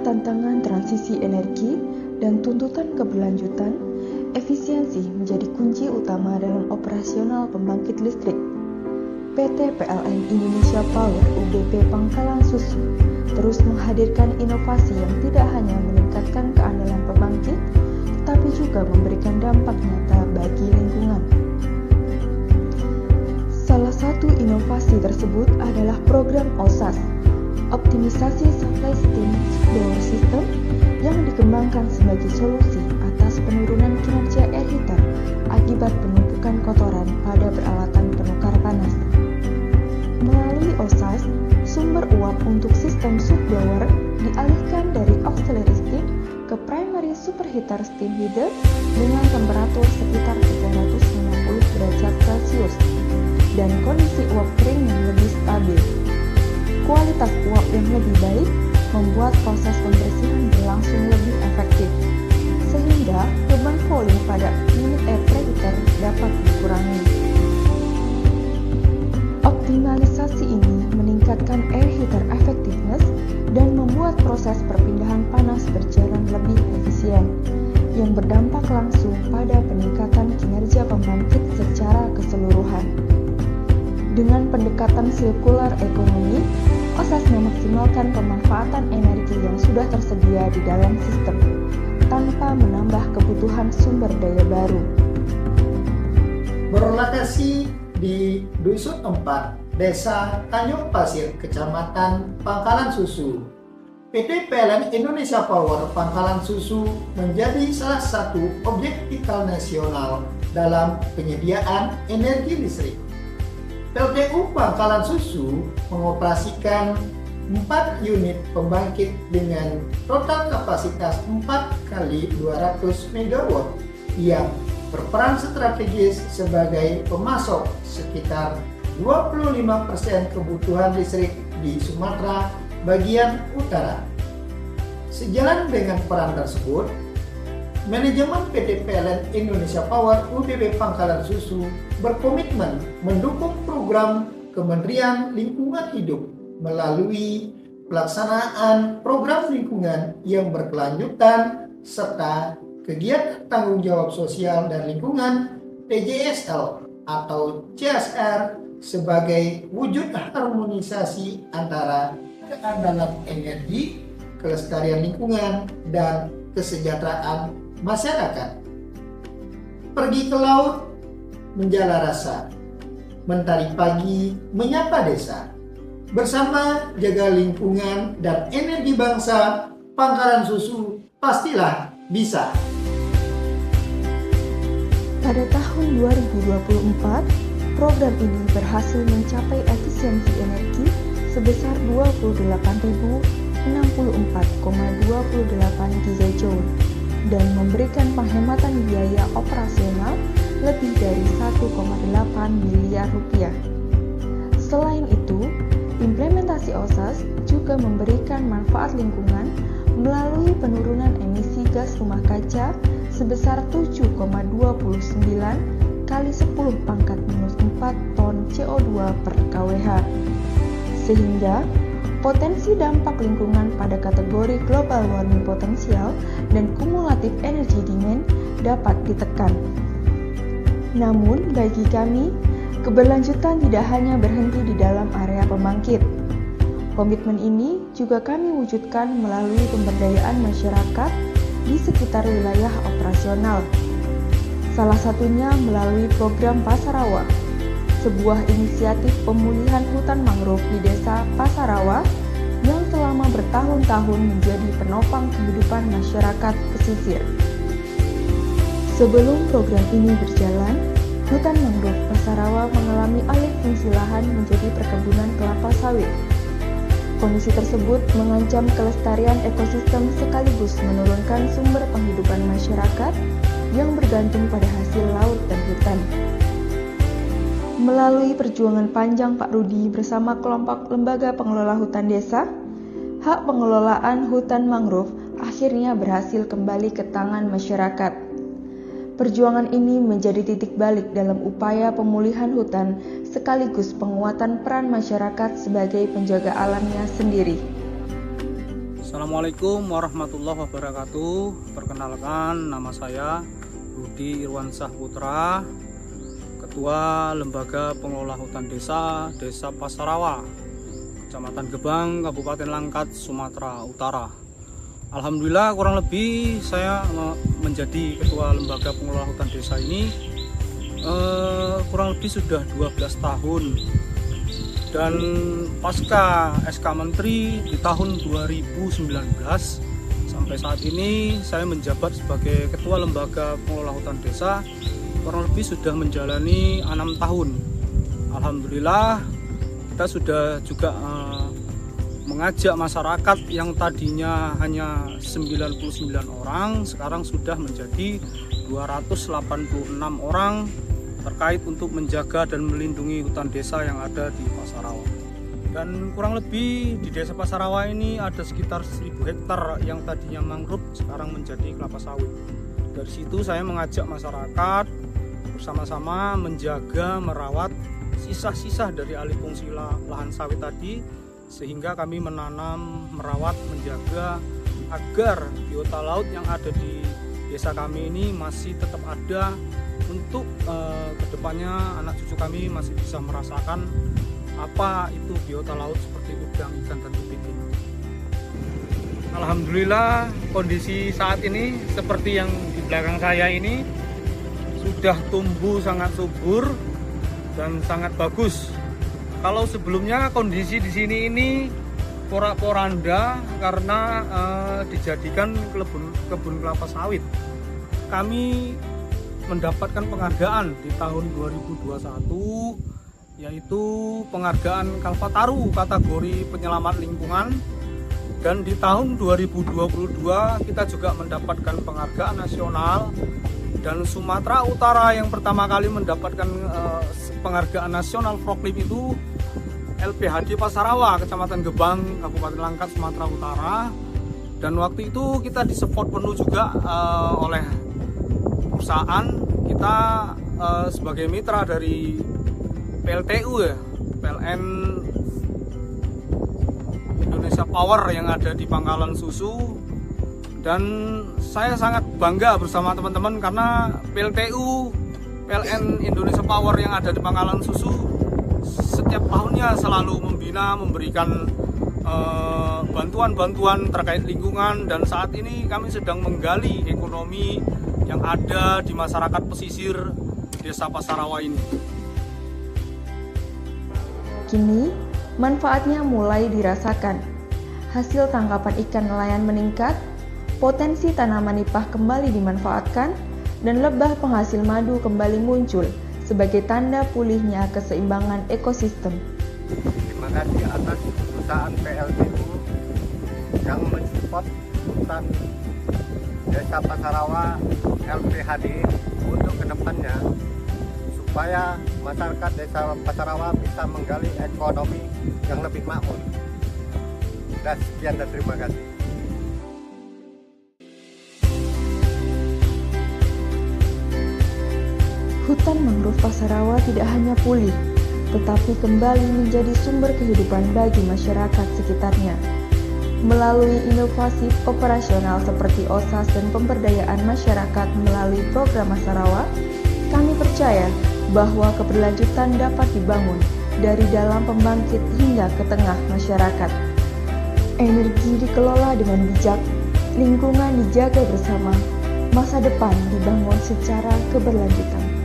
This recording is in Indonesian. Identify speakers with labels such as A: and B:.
A: tantangan transisi energi dan tuntutan keberlanjutan, efisiensi menjadi kunci utama dalam operasional pembangkit listrik. PT PLN Indonesia Power UBP Pangkalan Susu terus menghadirkan inovasi yang tidak hanya meningkatkan keandalan pembangkit, tetapi juga memberikan dampak nyata bagi lingkungan. Salah satu inovasi tersebut adalah program OSAS, Optimisasi Supply Steam Power System, yang dikembangkan sebagai solusi atas penurunan kinerja air heater akibat penumpukan kotoran pada peralatan penukar panas. Melalui OSAS, sumber uap untuk sistem subblower dialihkan dari auxiliary steam ke primary superheater steam heater dengan temperatur sekitar 350 derajat Celcius dan kondisi uap kering yang lebih stabil. Kualitas uap yang lebih baik membuat proses pembersihan berlangsung lebih efektif, sehingga beban volume pada unit air preheater dapat dikurangi. Optimalisasi ini meningkatkan air heater effectiveness dan membuat proses perpindahan panas berjalan lebih efisien, yang berdampak langsung pada peningkatan kinerja pembangkit secara keseluruhan. Dengan pendekatan sirkular ekonomi, OSAS memaksimalkan pemanfaatan energi yang sudah tersedia di dalam sistem, tanpa menambah kebutuhan sumber daya baru.
B: Berlokasi di Dusun 4, Desa Tanjung Pasir, Kecamatan Pangkalan Susu, PT PLN Indonesia Power Pangkalan Susu menjadi salah satu objek vital nasional dalam penyediaan energi listrik. PLTU Pangkalan Susu mengoperasikan 4 unit pembangkit dengan total kapasitas 4 kali 200 MW yang berperan strategis sebagai pemasok sekitar 25% kebutuhan listrik di Sumatera bagian utara. Sejalan dengan peran tersebut, manajemen PT PLN Indonesia Power UBP Pangkalan Susu berkomitmen mendukung program Kementerian Lingkungan Hidup melalui pelaksanaan program lingkungan yang berkelanjutan serta kegiatan tanggung jawab sosial dan lingkungan TJSL atau CSR sebagai wujud harmonisasi antara keandalan energi, kelestarian lingkungan, dan kesejahteraan masyarakat. Pergi ke laut, menjala rasa, mentari pagi, menyapa desa. Bersama jaga lingkungan dan energi bangsa, Pangkalan Susu pastilah bisa.
A: Pada tahun 2024, program ini berhasil mencapai efisiensi energi sebesar 28.064,28 gigajoule dan memberikan penghematan biaya operasional lebih dari 1,8 miliar rupiah. Selain itu, implementasi OSAS juga memberikan manfaat lingkungan melalui penurunan emisi gas rumah kaca sebesar 7,29 kali 10 pangkat minus 4 ton CO2 per kWh, sehingga potensi dampak lingkungan pada kategori global warming potensial dan kumulatif energy demand dapat ditekan. Namun, bagi kami, keberlanjutan tidak hanya berhenti di dalam area pembangkit. Komitmen ini juga kami wujudkan melalui pemberdayaan masyarakat di sekitar wilayah operasional. Salah satunya melalui program Pasarawa, sebuah inisiatif pemulihan hutan mangrove di Desa Pasarawa yang selama bertahun-tahun menjadi penopang kehidupan masyarakat pesisir. Sebelum program ini berjalan, hutan mangrove Pasarawa mengalami alih fungsi lahan menjadi perkebunan kelapa sawit. Kondisi tersebut mengancam kelestarian ekosistem sekaligus menurunkan sumber penghidupan masyarakat yang bergantung pada hasil laut dan hutan. Melalui perjuangan panjang Pak Rudi bersama kelompok lembaga pengelola hutan desa, hak pengelolaan hutan mangrove akhirnya berhasil kembali ke tangan masyarakat. Perjuangan ini menjadi titik balik dalam upaya pemulihan hutan sekaligus penguatan peran masyarakat sebagai penjaga alamnya sendiri.
C: Assalamualaikum warahmatullahi wabarakatuh. Perkenalkan, nama saya Rudi Irwansyah Putra, Ketua Lembaga Pengelola Hutan Desa Pasarawa, Kecamatan Gebang, Kabupaten Langkat, Sumatera Utara. Alhamdulillah, kurang lebih saya menjadi Ketua Lembaga Pengelola Hutan Desa ini kurang lebih sudah 12 tahun. Dan pasca SK Menteri di tahun 2019 sampai saat ini saya menjabat sebagai Ketua Lembaga Pengelola Hutan Desa kurang lebih sudah menjalani 6 tahun. Alhamdulillah, kita sudah juga mengajak masyarakat yang tadinya hanya 99 orang, sekarang sudah menjadi 286 orang terkait untuk menjaga dan melindungi hutan desa yang ada di Pasarawa. Dan kurang lebih di Desa Pasarawa ini ada sekitar 1000 hektar yang tadinya mangrove sekarang menjadi kelapa sawit. Dari situ saya mengajak masyarakat bersama-sama menjaga, merawat sisa-sisa dari alih fungsi lahan sawit tadi, sehingga kami menanam, merawat, menjaga agar biota laut yang ada di desa kami ini masih tetap ada untuk kedepannya anak cucu kami masih bisa merasakan apa itu biota laut seperti udang, ikan, dan kepiting. Alhamdulillah, kondisi saat ini seperti yang di belakang saya ini sudah tumbuh sangat subur dan sangat bagus. Kalau sebelumnya kondisi di sini ini porak-poranda karena dijadikan kebun kelapa sawit. Kami mendapatkan penghargaan di tahun 2021, yaitu penghargaan Kalpataru kategori penyelamat lingkungan, dan di tahun 2022 kita juga mendapatkan penghargaan nasional, dan Sumatera Utara yang pertama kali mendapatkan penghargaan nasional Proklip itu LPHD Pasarawa, Kecamatan Gebang, Kabupaten Langkat, Sumatera Utara. Dan waktu itu kita disupport penuh juga oleh perusahaan. Kita sebagai mitra dari PLTU ya, PLN Indonesia Power yang ada di Pangkalan Susu. Dan saya sangat bangga bersama teman-teman karena PLN Indonesia Power yang ada di Pangkalan Susu setiap tahunnya selalu membina, memberikan bantuan-bantuan terkait lingkungan, dan saat ini kami sedang menggali ekonomi yang ada di masyarakat pesisir Desa Pasarawa ini.
A: Kini, manfaatnya mulai dirasakan. Hasil tangkapan ikan nelayan meningkat, potensi tanaman nipah kembali dimanfaatkan, dan lebah penghasil madu kembali muncul sebagai tanda pulihnya keseimbangan ekosistem.
D: Terima kasih atas perusahaan PLTU yang mensupport hutan Desa Pasarawa LPHD untuk kedepannya, supaya masyarakat Desa Pasarawa bisa menggali ekonomi yang lebih makmur. Dan sekian dan terima kasih.
A: Hutan mangrove Pasarawa tidak hanya pulih, tetapi kembali menjadi sumber kehidupan bagi masyarakat sekitarnya. Melalui inovasi operasional seperti OSAS dan pemberdayaan masyarakat melalui program Pasarawa, kami percaya bahwa keberlanjutan dapat dibangun dari dalam pembangkit hingga ke tengah masyarakat. Energi dikelola dengan bijak, lingkungan dijaga bersama, masa depan dibangun secara keberlanjutan.